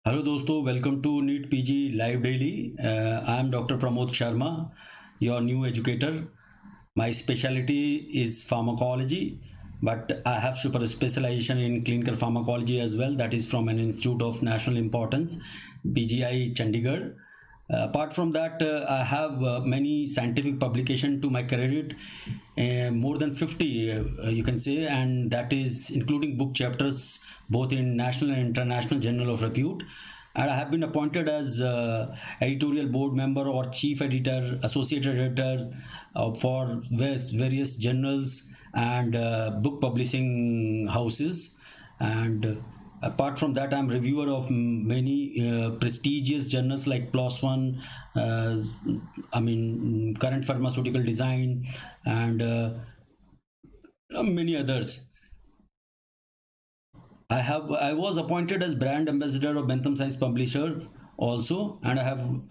Hello दोस्तों, welcome to NEET PG live daily. I am doctor Pramod Sharma, your new educator. My specialty is pharmacology, but I have super specialization in clinical pharmacology as well. That is from an institute of national importance, PGI Chandigarh. Apart from that, I have many scientific publication to my credit, more than 50, you can say, and that is including book chapters both in national and international journal of repute. And I have been appointed as editorial board member or chief editor, associate editor for various journals and book publishing houses. And apart from that, I'm reviewer of many prestigious journals like PLOS One, Current Pharmaceutical Design, and many others. I was appointed as brand ambassador of Bentham Science Publishers also, and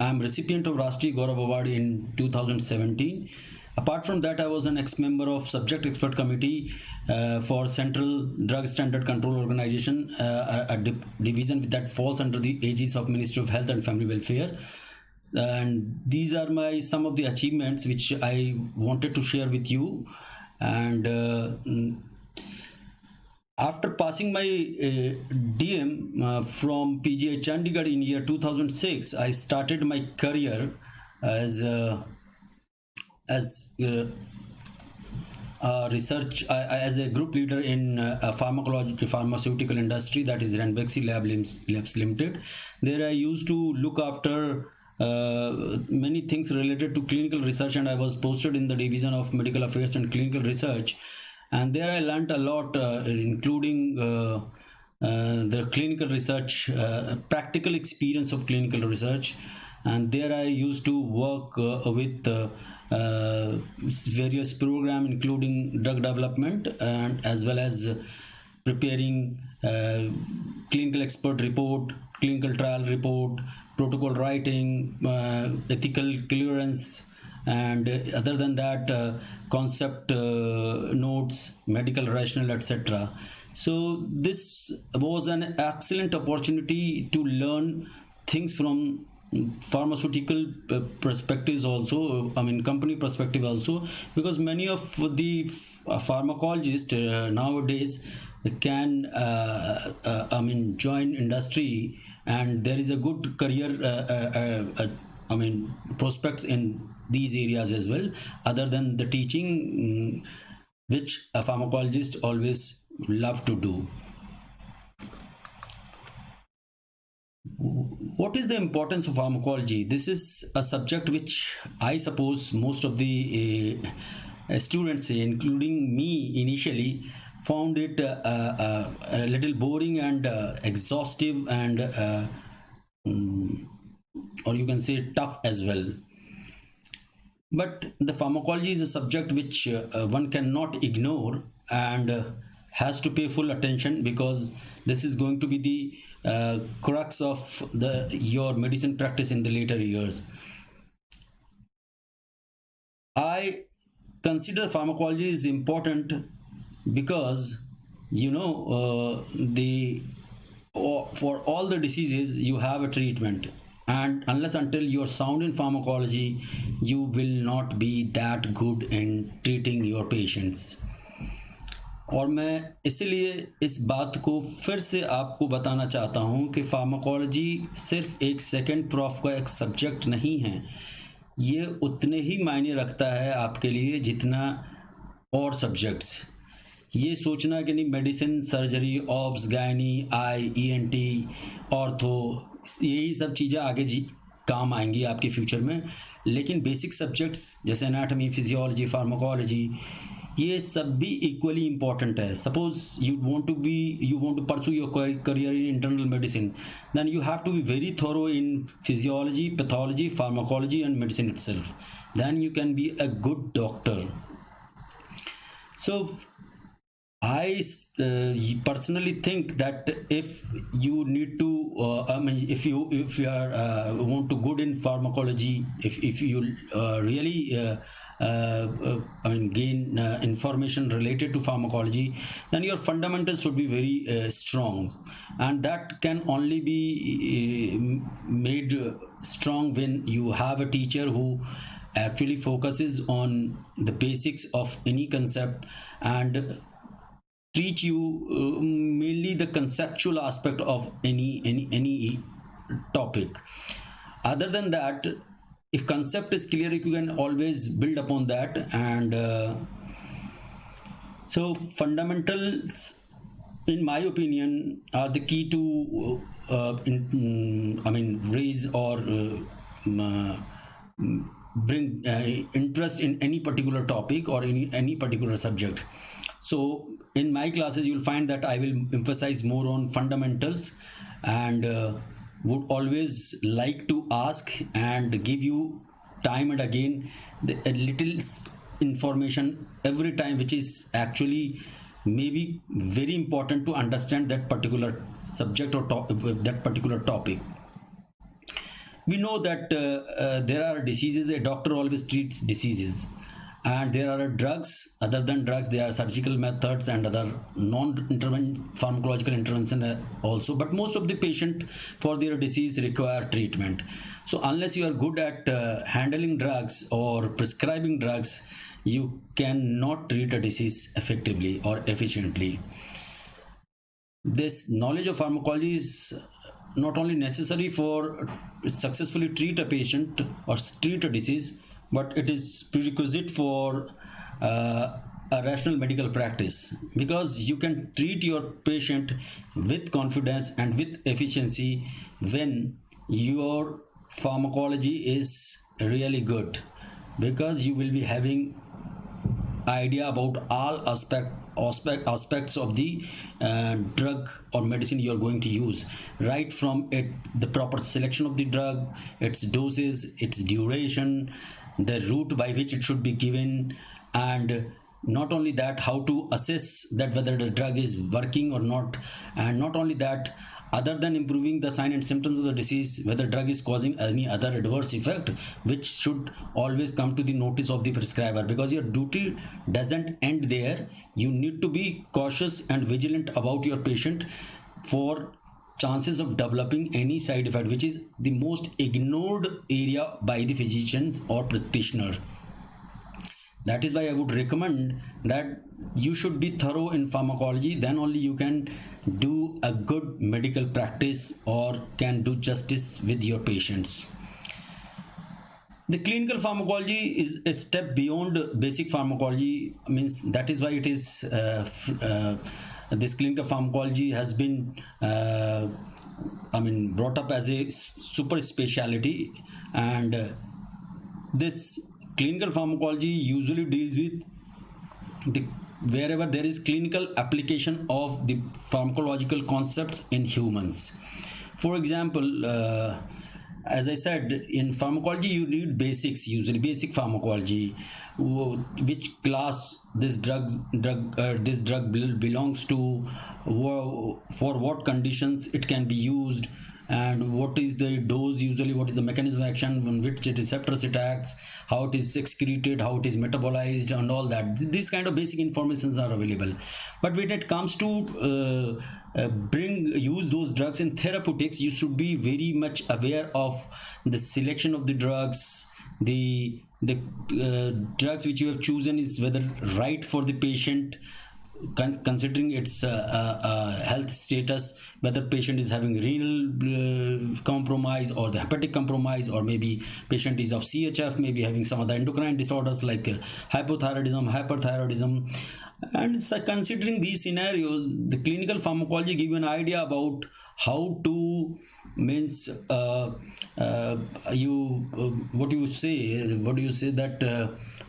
I'm recipient of Rashtriya Gaurav Award in 2017. Apart from that, I was an ex-member of Subject Expert Committee for Central Drug Standard Control Organization, a division that falls under the aegis of Ministry of Health and Family Welfare. And these are some of the achievements which I wanted to share with you. And after passing my DM from PGI Chandigarh in year 2006, I started my career as research as a group leader in pharmaceutical industry, that is Ranbaxy Labs Limited. There I used to look after many things related to clinical research, and I was posted in the division of medical affairs and clinical research. And there I learned a lot, including the clinical research, practical experience of clinical research. And there I used to work with various programs, including drug development, and as well as preparing clinical expert report, clinical trial report, protocol writing, ethical clearance, and other than that, concept notes, medical rationale, etc. So this was an excellent opportunity to learn things from pharmaceutical perspectives also, company perspective also, because many of the pharmacologists nowadays can join industry, and there is a good career prospects in these areas as well, other than the teaching, which a pharmacologist always love to do. What is the importance of pharmacology? This is a subject which I suppose most of the students, including me initially, found it a little boring and exhaustive, and or you can say tough as well. But the pharmacology is a subject which one cannot ignore, and has to pay full attention, because this is going to be the crux of your medicine practice in the later years. I consider pharmacology is important because for all the diseases you have a treatment, and unless until you're sound in pharmacology, you will not be that good in treating your patients. और मैं इसलिए इस बात को फिर से आपको बताना चाहता हूँ कि फार्माकोलॉजी सिर्फ एक सेकेंड प्रॉफ का एक सब्जेक्ट नहीं है. ये उतने ही मायने रखता है आपके लिए जितना और सब्जेक्ट्स. ये सोचना कि नहीं मेडिसिन, सर्जरी, ऑब्स, गायनी, आई, ईएनटी, ऑर्थो, यही सब चीज़ें आगे काम आएंगी आपके फ्यूचर में, लेकिन बेसिक सब्जेक्ट्स जैसे एनाटॉमी, फिजियोलॉजी, फार्माकोलॉजी, ये सब भी इक्वली इम्पॉर्टेंट है. Suppose you want to pursue your career in internal medicine, then you have to be very thorough in physiology, pathology, pharmacology and medicine itself. Then you can be a good doctor. So I personally think that if you need to, if you are want to good in pharmacology, if you really gain information related to pharmacology, then your fundamentals should be very strong, and that can only be made strong when you have a teacher who actually focuses on the basics of any concept and teach you mainly the conceptual aspect of any topic. Other than that, if concept is clear, you can always build upon that. And so fundamentals, in my opinion, are the key to raise or bring interest in any particular topic or any particular subject. So in my classes, you'll find that I will emphasize more on fundamentals, and would always like to ask and give you time and again a little information every time, which is actually maybe very important to understand that particular subject or that particular topic. We know that there are diseases, a doctor always treats diseases, and there are drugs. Other than drugs, there are surgical methods and other pharmacological intervention also, but most of the patient for their disease require treatment. So unless you are good at handling drugs or prescribing drugs, you cannot treat a disease effectively or efficiently. This knowledge of pharmacology is not only necessary for successfully treat a patient or treat a disease, but it is prerequisite for a rational medical practice, because you can treat your patient with confidence and with efficiency when your pharmacology is really good, because you will be having idea about all aspects of the drug or medicine you are going to use, right from the proper selection of the drug, its doses, its duration, the route by which it should be given, and not only that, how to assess that whether the drug is working or not. And not only that, other than improving the sign and symptoms of the disease, whether drug is causing any other adverse effect, which should always come to the notice of the prescriber, because your duty doesn't end there. You need to be cautious and vigilant about your patient for chances of developing any side effect, which is the most ignored area by the physicians or practitioner. That is why I would recommend that you should be thorough in pharmacology. Then only you can do a good medical practice or can do justice with your patients. The clinical pharmacology is a step beyond basic pharmacology, means that is why it is this clinical pharmacology has been brought up as a super specialty. And this clinical pharmacology usually deals with wherever there is clinical application of the pharmacological concepts in humans. For example, as I said, in pharmacology you need basics, usually basic pharmacology, which class this drug belongs to, for what conditions it can be used, and what is the dose, usually what is the mechanism of action, on which receptors it acts, how it is excreted, how it is metabolized, and all that. These kind of basic informations are available. But when it comes to use those drugs in therapeutics, you should be very much aware of the selection of the drugs, the drugs which you have chosen is whether right for the patient, considering its health status, whether patient is having renal compromise or the hepatic compromise, or maybe patient is of CHF, maybe having some other endocrine disorders like hypothyroidism, hyperthyroidism. And so considering these scenarios, the clinical pharmacology give you an idea about how to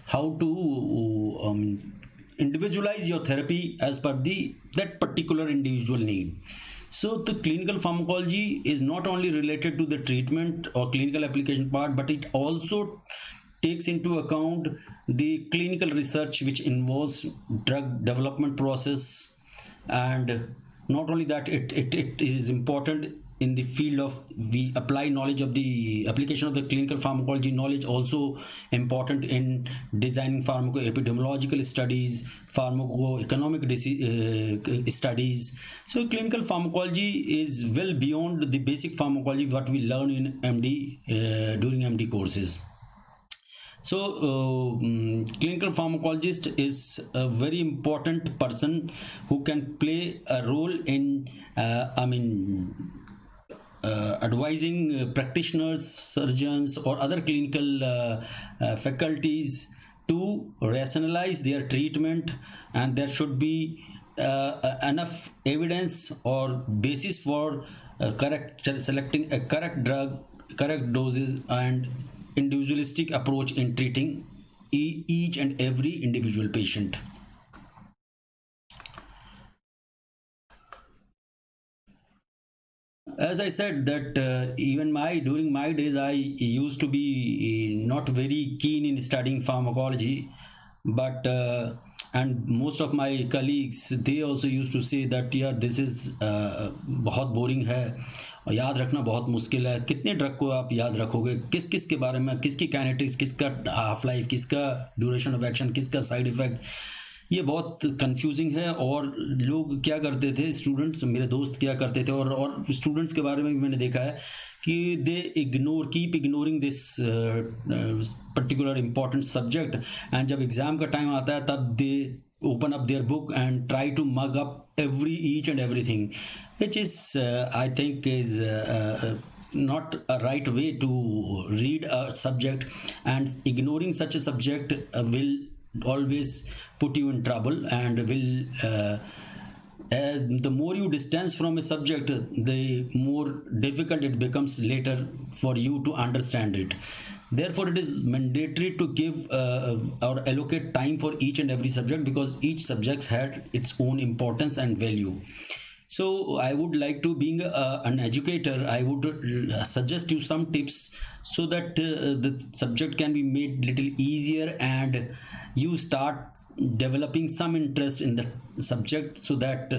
how to individualize your therapy as per that particular individual need. So the clinical pharmacology is not only related to the treatment or clinical application part, but it also takes into account the clinical research which involves drug development process. And not only that, it is important in the field of, we apply knowledge of the application of the clinical pharmacology knowledge, also important in designing pharmacoepidemiological studies, pharmacoeconomic studies. So clinical pharmacology is well beyond the basic pharmacology what we learn in MD during MD courses. So clinical pharmacologist is a very important person who can play a role in advising practitioners, surgeons, or other clinical faculties to rationalize their treatment, and there should be enough evidence or basis for selecting a correct drug, correct doses, and individualistic approach in treating each and every individual patient. As I said that even during my days I used to be not very keen in studying pharmacology, but and most of my colleagues, they also used to say that yeah, this is बहुत boring है, याद रखना बहुत मुश्किल है, कितने drug को आप याद रखोगे, किस किस के बारे में, किसकी काइनेटिक्स, किसका हाफ लाइफ, किसका ड्यूरेशन ऑफ एक्शन, किसका साइड इफेक्ट्स, ये बहुत कंफ्यूजिंग है। और लोग क्या करते थे, स्टूडेंट्स, मेरे दोस्त क्या करते थे, और स्टूडेंट्स के बारे में भी मैंने देखा है कि they keep ignoring this particular important subject, and जब एग्जाम का टाइम आता है तब दे open up their book and try to mug up each and everything, which is I think is not a right way to read a subject, and ignoring such a subject will always put you in trouble, and will the more you distance from a subject, the more difficult it becomes later for you to understand it. Therefore, it is mandatory to give or allocate time for each and every subject, because each subject had its own importance and value. So I would like to, being an educator, I would suggest you some tips so that the subject can be made little easier, and you start developing some interest in the subject, so that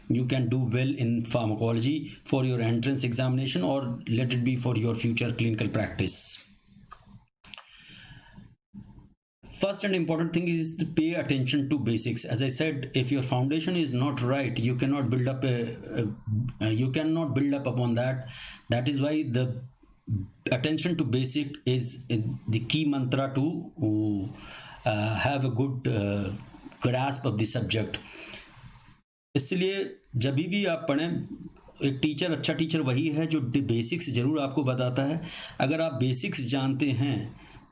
you can do well in pharmacology for your entrance examination, or let it be for your future clinical practice. First and important thing is to pay attention to basics. As I said, if your foundation is not right, you cannot build up upon that. That is why the attention to basic is the key mantra to have a good grasp of the subject. इसलिए जब भी आप पढ़ें, एक teacher, अच्छा teacher वही है जो बेसिक्स जरूर आपको बताता है। अगर आप बेसिक्स जानते हैं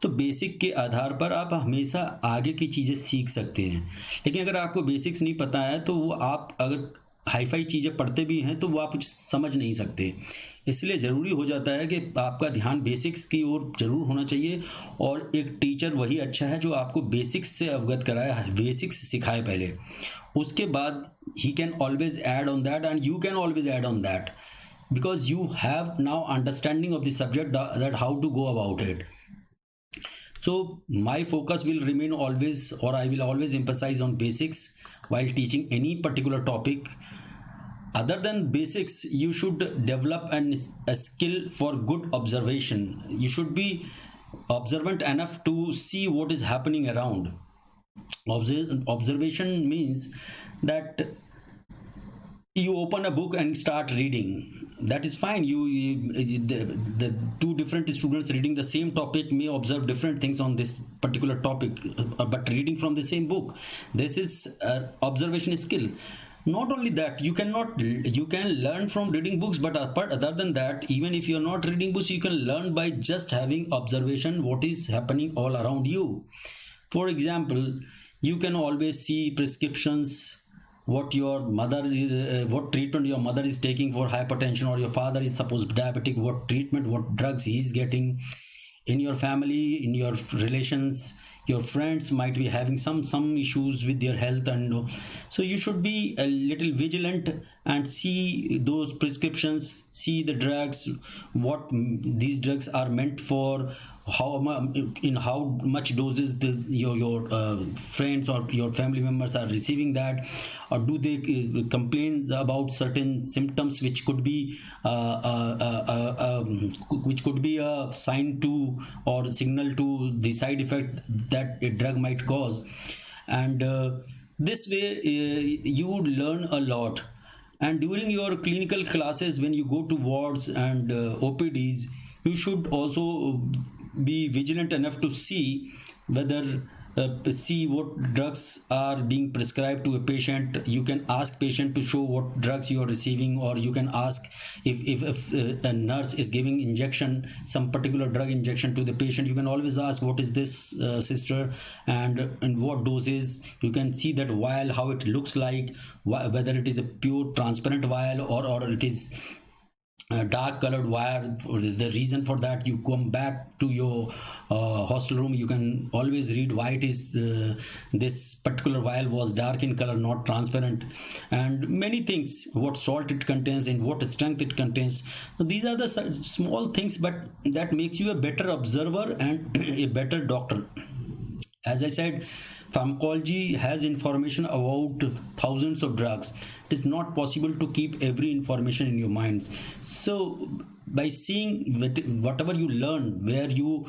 तो बेसिक के आधार पर आप हमेशा आगे की चीज़ें सीख सकते हैं। लेकिन अगर आपको बेसिक्स नहीं पता है तो वो आप अगर हाई फाई चीज़ें पढ़ते भी हैं तो वो आप कुछ समझ नहीं सकते। इसलिए ज़रूरी हो जाता है कि आपका ध्यान बेसिक्स की ओर ज़रूर होना चाहिए, और एक टीचर वही अच्छा है जो आपको बेसिक्स से अवगत कराए, बेसिक्स सिखाए पहले, उसके बाद ही can always add on that, and you can always add on that, because you have now understanding of the subject, that how to go about it. So my focus will remain always, or I will always emphasize on basics while teaching any particular topic. Other than basics, you should develop a skill for good observation. You should be observant enough to see what is happening around. Observation means that you open a book and start reading. That is fine. The two different students reading the same topic may observe different things on this particular topic, but reading from the same book, this is observation skill. Not only that, you can learn from reading books, but other than that, even if you are not reading books, you can learn by just having observation what is happening all around you. For example, you can always see prescriptions, what treatment your mother is taking for hypertension, or your father is supposed diabetic, what treatment, what drugs he is getting. In your family, in your relations, your friends might be having some issues with their health, and so you should be a little vigilant and see those prescriptions, see the drugs, what these drugs are meant for, in how much doses your friends or your family members are receiving that, or do they complain about certain symptoms which could be a sign to or signal to the side effect that a drug might cause. And this way you would learn a lot. And during your clinical classes, when you go to wards and OPDs, you should also be vigilant enough to see whether see what drugs are being prescribed to a patient. You can ask patient to show what drugs you are receiving, or you can ask if a nurse is giving injection, some particular drug injection to the patient, you can always ask, what is this, sister, and what doses. You can see that vial, how it looks like, whether it is a pure transparent vial or it is dark colored wire. The reason for that, you come back to your hostel room, you can always read why it is this particular vial was dark in color, not transparent, and many things, what salt it contains and what strength it contains. So these are the small things, but that makes you a better observer and a better doctor. As I said, pharmacology has information about thousands of drugs. It is not possible to keep every information in your mind. So by seeing whatever you learn, where you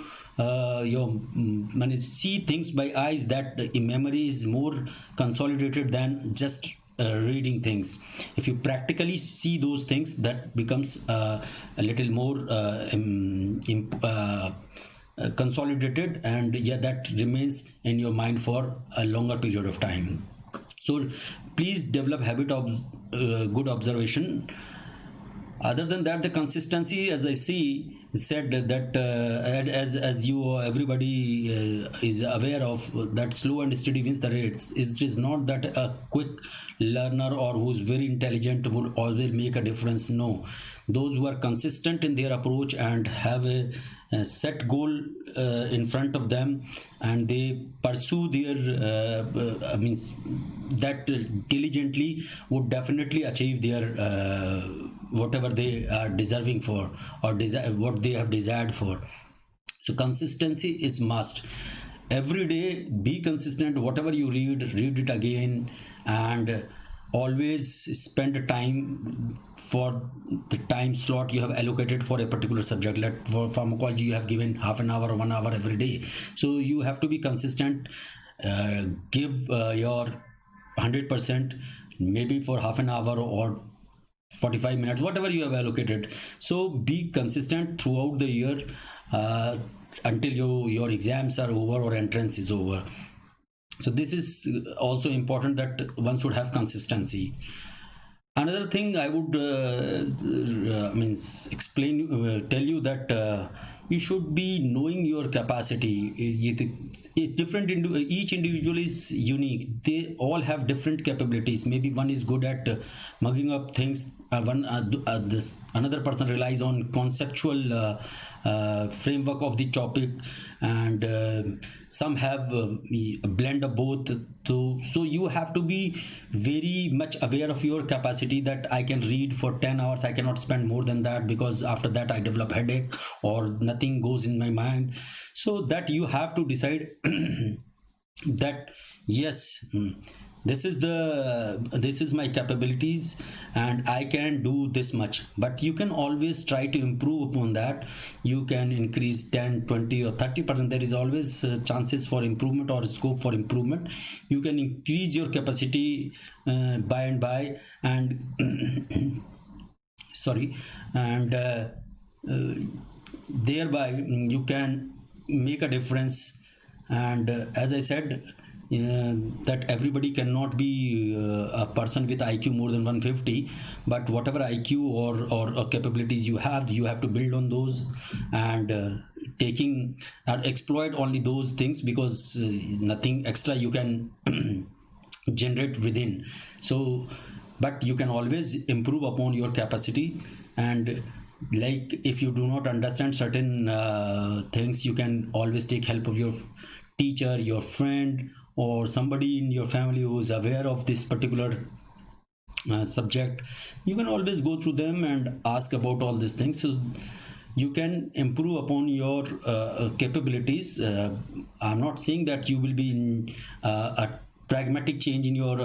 see things by eyes, that memory is more consolidated than just reading things. If you practically see those things, that becomes a little more consolidated, and that remains in your mind for a longer period of time. So please develop habit of good observation. Other than that, the consistency, as I said that as you everybody is aware of, that slow and steady wins the race. It is not that a quick learner or who's very intelligent will always make a difference. No, those who are consistent in their approach and have a set goal in front of them, and they pursue their that diligently, would definitely achieve their whatever they are deserving for, or what they have desired for. So consistency is must. Every day be consistent. Whatever you read it again, and always spend time for the time slot you have allocated for a particular subject. Like for pharmacology, you have given half an hour or 1 hour every day, so you have to be consistent. Give your 100%, maybe for half an hour or 45 minutes, whatever you have allocated. So be consistent throughout the year until your exams are over or entrance is over. So this is also important, that one should have consistency. Another thing I would tell you that you should be knowing your capacity. It's different. Each individual is unique. They all have different capabilities. Maybe one is good at mugging up things. Another person relies on conceptual framework of the topic, and some have a blend of both. So you have to be very much aware of your capacity, that I can read for 10 hours, I cannot spend more than that, because after that I develop headache or nothing goes in my mind. So that you have to decide that yes, this is my capabilities and I can do this much. But you can always try to improve upon that. You can increase 10, 20 or 30%. There is always chances for improvement or scope for improvement. You can increase your capacity by and by, and sorry, and thereby you can make a difference. And as I said, that everybody cannot be a person with IQ more than 150, but whatever IQ or capabilities you have to build on those, and exploit only those things, because nothing extra you can generate within. So but you can always improve upon your capacity. And like if you do not understand certain things, you can always take help of your teacher, your friend, or somebody in your family who is aware of this particular subject. You can always go through them and ask about all these things. So you can improve upon your capabilities. I'm not saying that you will be in a pragmatic change in your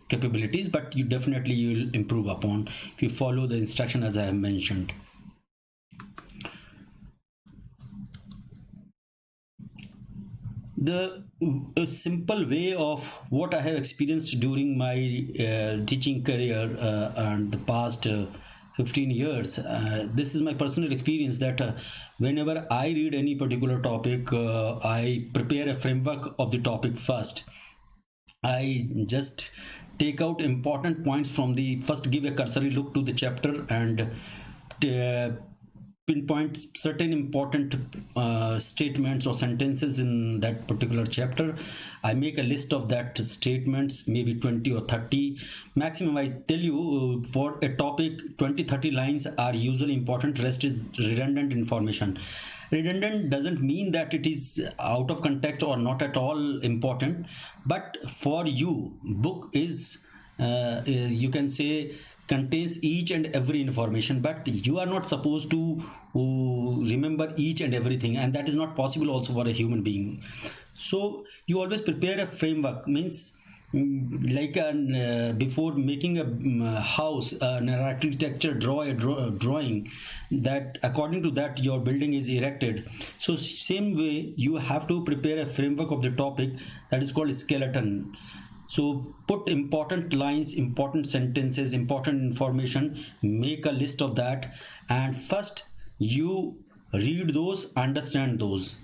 capabilities, but you definitely will improve upon if you follow the instruction as I have mentioned. A simple way of what I have experienced during my teaching career and the past 15 years. This is my personal experience that whenever I read any particular topic, I prepare a framework of the topic first. I just take out important points from the first, give a cursory look to the chapter and pinpoint certain important statements or sentences in that particular chapter. I make a list of that statements, maybe 20 or 30 maximum. I tell you, for a topic 20-30 lines are usually important, rest is redundant information. Redundant doesn't mean that it is out of context or not at all important, but for you, book is you can say contains each and every information, but you are not supposed to remember each and everything, and that is not possible also for a human being. So you always prepare a framework, means like before making a house, an architecture draw a drawing that according to that your building is erected. So same way you have to prepare a framework of the topic, that is called skeleton. So put important lines, important sentences, important information, make a list of that, and first you read those, understand those,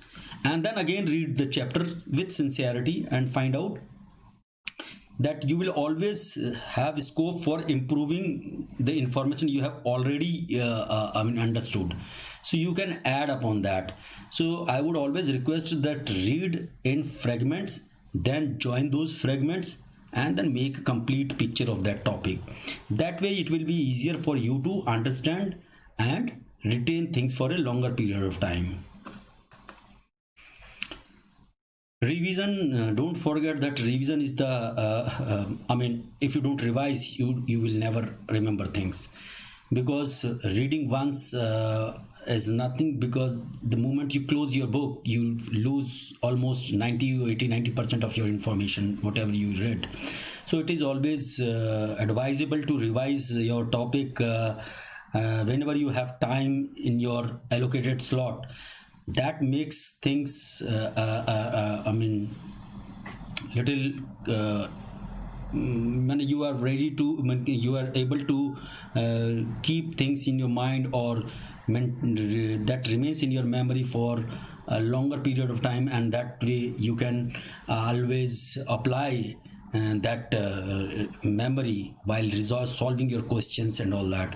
and then again read the chapter with sincerity and find out that you will always have scope for improving the information you have already understood. So you can add upon that. So I would always request that read in fragments, then join those fragments and then make a complete picture of that topic. That way it will be easier for you to understand and retain things for a longer period of time. Revision, don't forget that revision is the if you don't revise, you will never remember things, because reading once is nothing, because the moment you close your book you lose almost 90% of your information, whatever you read. So it is always advisable to revise your topic whenever you have time in your allocated slot. That makes things little when you are ready to, you are able to keep things in your mind, or that remains in your memory for a longer period of time, and that way you can always apply that memory while solving your questions and all that.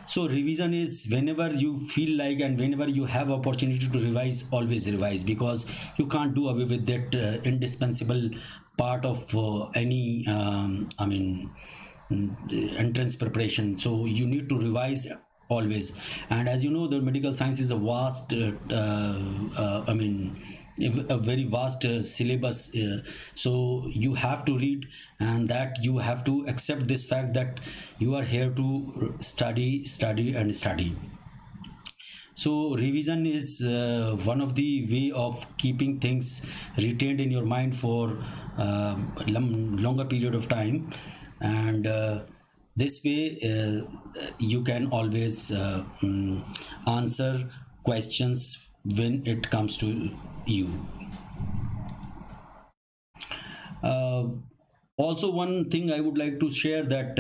So revision is whenever you feel like and whenever you have opportunity to revise, always revise, because you can't do away with that indispensable part of any entrance preparation. So you need to revise always. And as you know, the medical science is a vast a very vast syllabus, so you have to read, and that you have to accept this fact that you are here to study and study. So revision is one of the way of keeping things retained in your mind for longer period of time, and this way you can always answer questions when it comes to you. Also, one thing I would like to share, that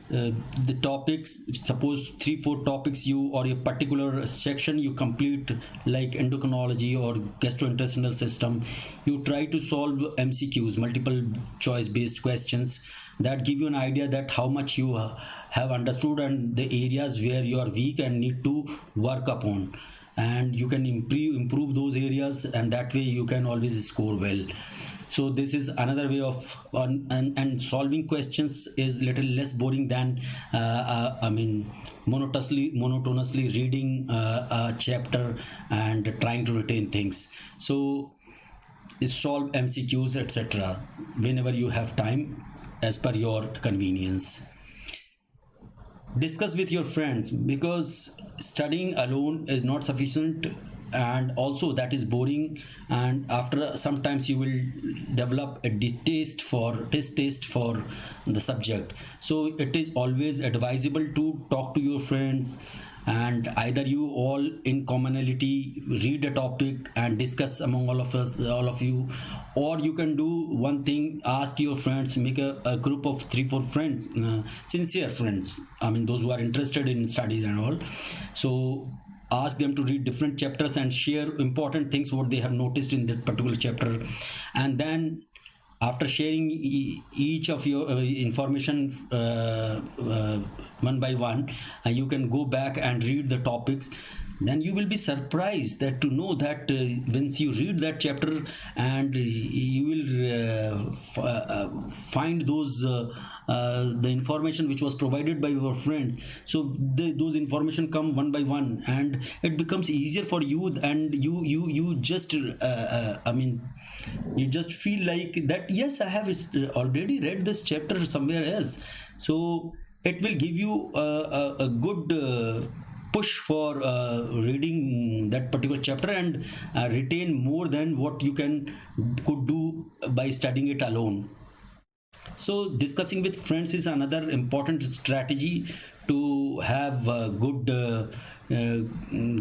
the topics, suppose 3-4 topics you or a particular section you complete, like endocrinology or gastrointestinal system, you try to solve MCQs, multiple choice based questions, that give you an idea that how much you have understood and the areas where you are weak and need to work upon, and you can improve those areas, and that way you can always score well. So this is another way of and solving questions is little less boring than monotonously reading a chapter and trying to retain things. So solve MCQs, etc., whenever you have time as per your convenience. Discuss with your friends, because studying alone is not sufficient, and also that is boring, and after sometimes you will develop a distaste for the subject. So it is always advisable to talk to your friends, and either you all in commonality read a topic and discuss among all of you, or you can do one thing: ask your friends, make a group of 3 4 friends, sincere friends, I mean those who are interested in studies and all. So ask them to read different chapters and share important things what they have noticed in that particular chapter. And then after sharing each of your information one by one, you can go back and read the topics. Then you will be surprised that to know that once you read that chapter, and you will find the information which was provided by your friends. So those information come one by one, and it becomes easier for you, and you just I mean you just feel like that, yes, I have already read this chapter somewhere else. So it will give you a good push for reading that particular chapter, and retain more than what you could do by studying it alone. So discussing with friends is another important strategy to have a good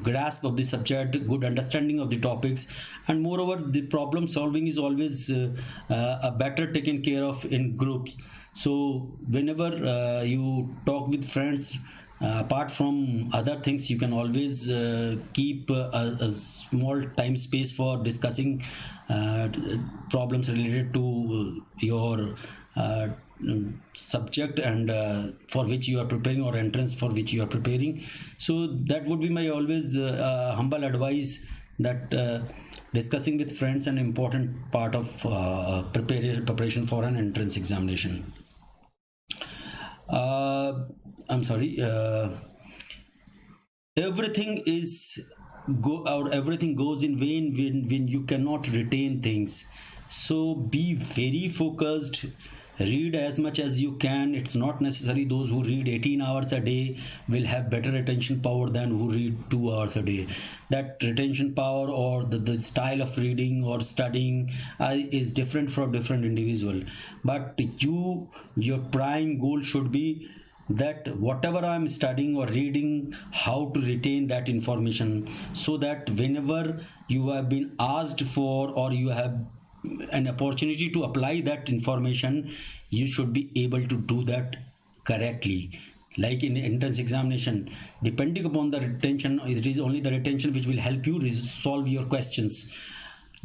grasp of the subject, good understanding of the topics, and moreover the problem solving is always a better taken care of in groups. So whenever you talk with friends, apart from other things, you can always keep a small time space for discussing problems related to your subject, and for which you are preparing, or entrance for which you are preparing. So that would be my always humble advice, that discussing with friends an important part of preparation for an entrance examination. I'm sorry. Everything is everything goes in vain when you cannot retain things. So be very focused. Read as much as you can. It's not necessary those who read 18 hours a day will have better retention power than who read 2 hours a day. That retention power, or the style of reading or studying is different for different individual. But your prime goal should be that whatever I'm studying or reading, how to retain that information, so that whenever you have been asked for, or you have an opportunity to apply that information, you should be able to do that correctly. Like in entrance examination, depending upon the retention, it is only the retention which will help you solve your questions.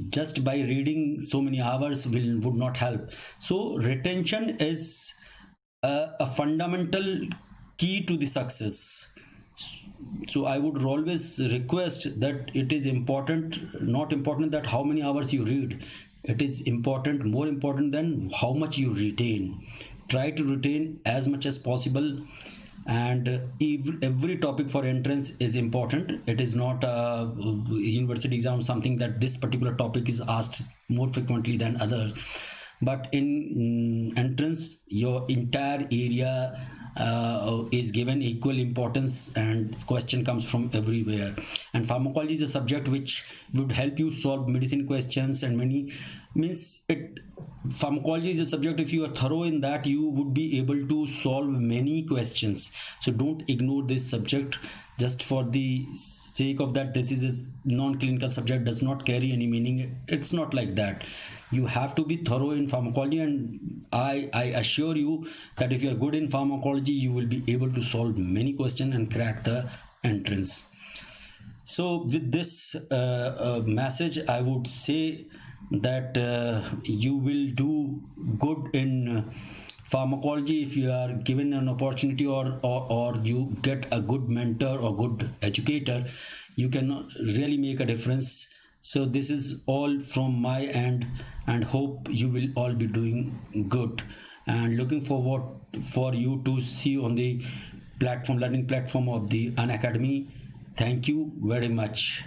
Just by reading so many hours would not help. So retention is a fundamental key to the success. So I would always request that it is not important that how many hours you read. It is more important than how much you retain. Try to retain as much as possible, and every topic for entrance is important. It is not a university exam something that this particular topic is asked more frequently than others. But in entrance, your entire area is given equal importance, and question comes from everywhere. And pharmacology is a subject which would help you solve medicine questions, and pharmacology is a subject, if you are thorough in that, you would be able to solve many questions. So don't ignore this subject just for the sake of that this is a non-clinical subject does not carry any meaning. It's not like that. You have to be thorough in pharmacology, and I assure you that if you are good in pharmacology, you will be able to solve many questions and crack the entrance. So with this message, I would say that you will do good in pharmacology if you are given an opportunity, or you get a good mentor or good educator. You can really make a difference. So this is all from my end, and hope you will all be doing good, and looking forward for you to see on the learning platform of the Unacademy. Thank you very much.